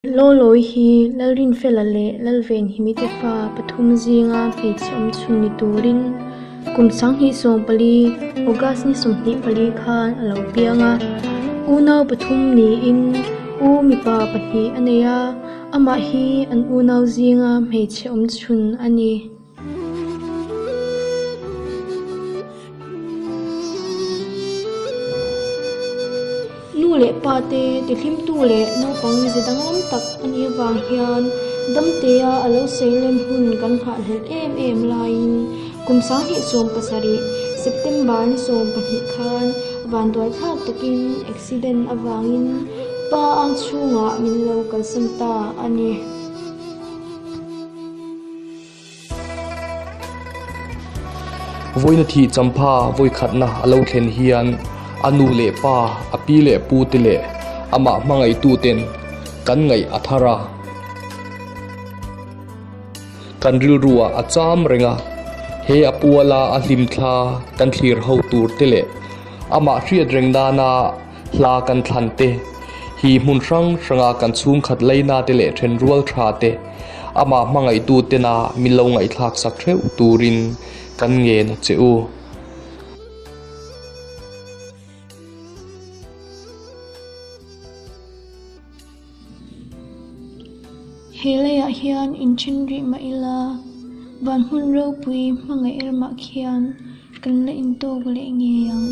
Lo loi hi lalrin felale lalven himitefa pathum zinga pheichom chungni turin kumsang hi som pali ogas ni somni pali khan alo pianga unau pathum ni in u mipa pathi aneya ama hi an unau zinga pheichom chun ani le pate ti hlim tu le no pang zidangam tak ani wang hian damteya alo seilem hun kan kha hlel em lain kumsa hi som pasari September ni som pahi khan vandoi thak takin accident awangin pa ang chunga minlo kal samta ani voina thi champa voi khatna alo thlen hian anu le pa api le pu te le ama mangai tu ten kan ngai athara kan ril ruwa acham renga he apuala ahlim thla kan thlir ho tur te le ama hriat rengdana hla kan thlan te hi mun rang ranga kan chung khat leina te le then rual tha te ama mangai tu te na milo ngai thlak sak theu turin kan nge na cheu helaya hian inchinri ma ila van hun ro pui mangai erma khian kan la in to gole nge yang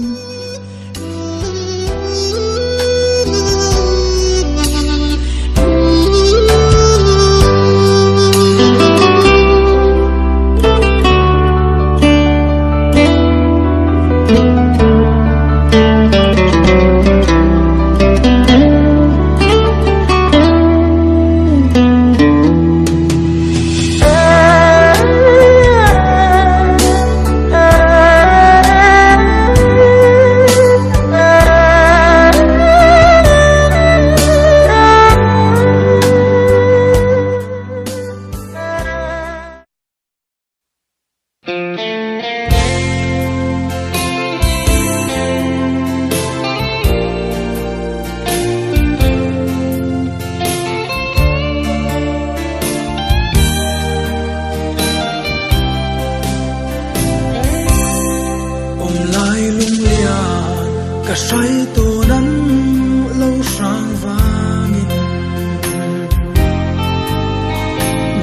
say tô nắng lâu sang vangin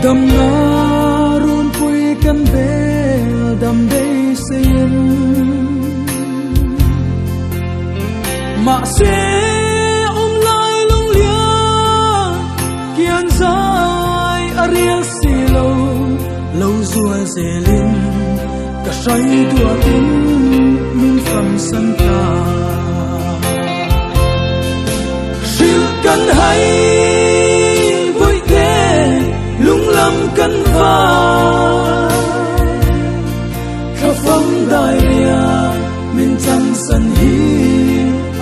đầm na run pui kan bel đầm đây sen mà sẽ lai lung lia kian dài ariel si lâu lâu rùa zelin cả say tua tin min pham san ta kan hay vui ghê lung lam kan va khắp phong đại địa min chẳng san hi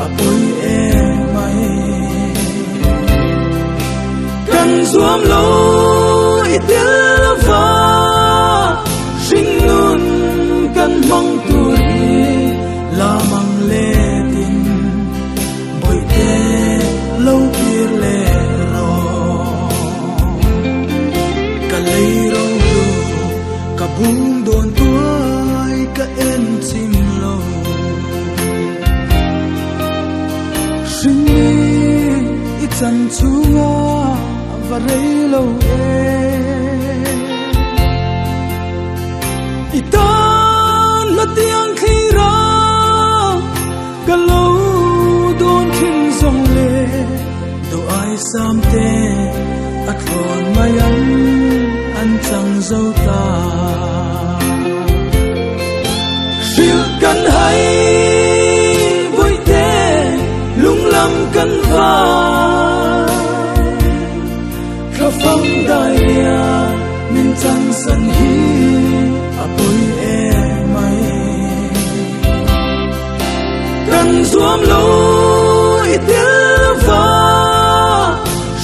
apoi em mai kan zuam lo itel va sinh nun kan mong turi la mang le tin boi te lâu kia lệ ro cả lấy râu lu cả buông đồn tuổi cả em chim lâu sinh ít chân chua và rây lâu ít tan mất tiếng khi ra cả lâu đồn khinh dòng lệ ai sam te at phon mayam an chang zo ta sil kan hay vui te lung lam kan va khắp phong đại địa min chang san hi apoi e mai kan zuam lo itel va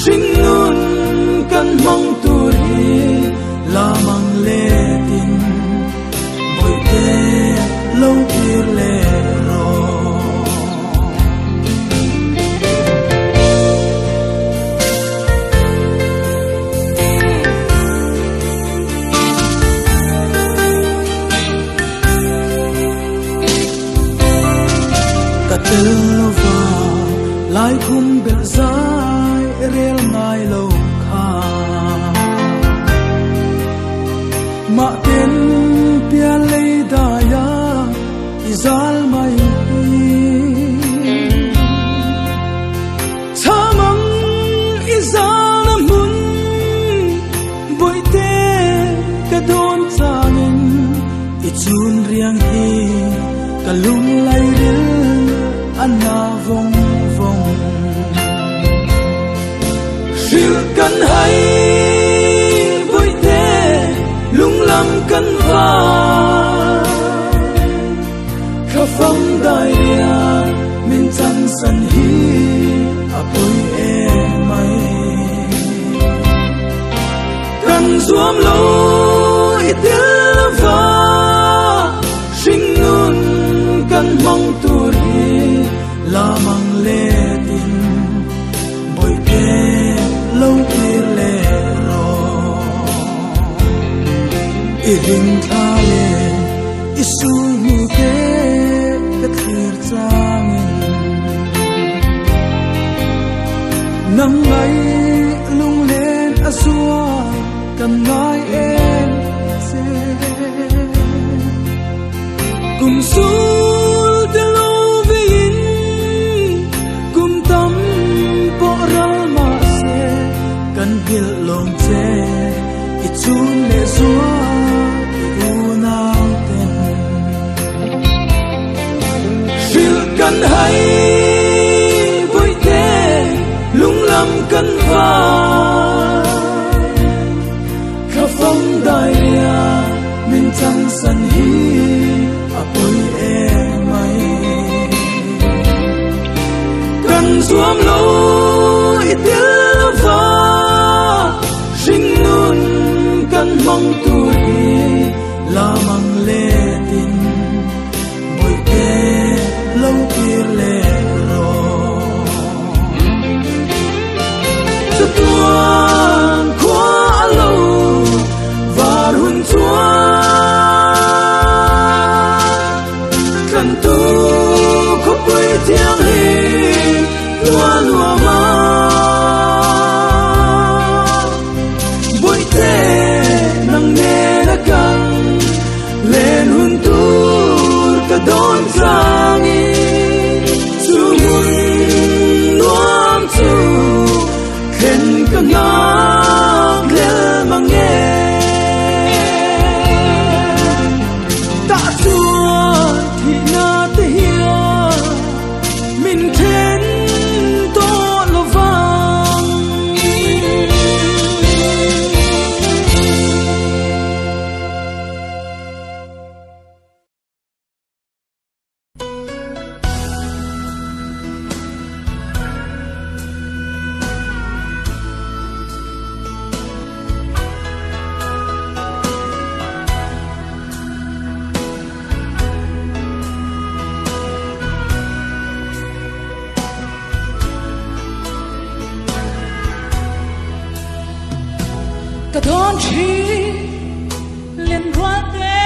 sinh nun kan mong turi la mang le tin boi te lâu kia lệ ro ngai lâu kha ma ten pia lei da ya izal mai samang izal mun boite ka don changin ichun riang hi kalum lai ril anna vong vong ril kan hai boite lung lam kan va kha phong dai ya min chan san hi apoi e mai kan zuam lo itil va sing nun kan mong tu hi la mang le tin boi ke lo ki le ro i ring tha le isu mu ke ka thir chang nang ngai lung len asua kan ngai em se kum sul de lo vin kum tam po ra ma se kan hil long che i chun le zua i u nang ten fil kan hai voi te lung lam kan va kha phong dai ya min chang san hi apoi e mai kan zuam lo itil va sing nun kan mong tu hi la mang le tin boi ke lo ki le ro tuan kwa lo var hun chua kan tu ko pui tiang hi lua lua ma boi te nang ne na kan len hun tur ka don sang i chu mun nuam chu khen ka ngang le mang nghe ta chuan thì na te hia min khen to lo vang ka don chi len ruan te